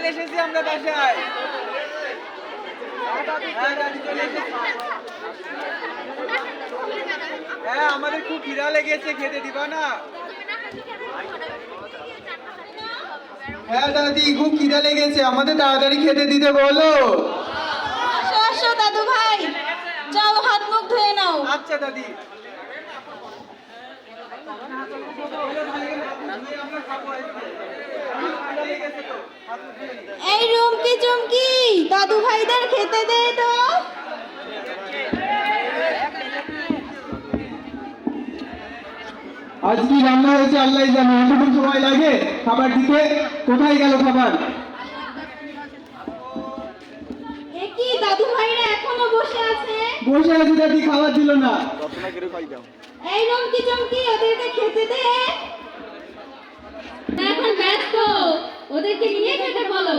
চলে এসেছি আমরা বাসায়। হ্যাঁ দাদি চলে এসেছি। হ্যাঁ আমাদের খুব খিদা লেগেছে, খেতে দিবা না? হ্যাঁ দাদি খুব খিদা লেগেছে, আমাদের তাড়াতাড়ি খেতে দিতে বলো। আসো আসো দাদু ভাই, যাও হাত মুখ ধুয়ে নাও। আচ্ছা দাদি। এই রুমকি চুমকি, দাদু ভাইদের খেতে দে তো। আজ কি রান্না হয়েছে আল্লাহ জানে, এতক্ষণ সময় লাগে খাবার দিতে, কোথায় গেল খাবার? এ কি দাদু ভাইরা এখনো বসে আছে? বসে আছে দাদি, খাবার দিল না। এই রুমকি চুমকি, ওদেরকে খেতে দে। এখন ব্যস্ত, ওদেরকে নিয়ে খেতে বলো।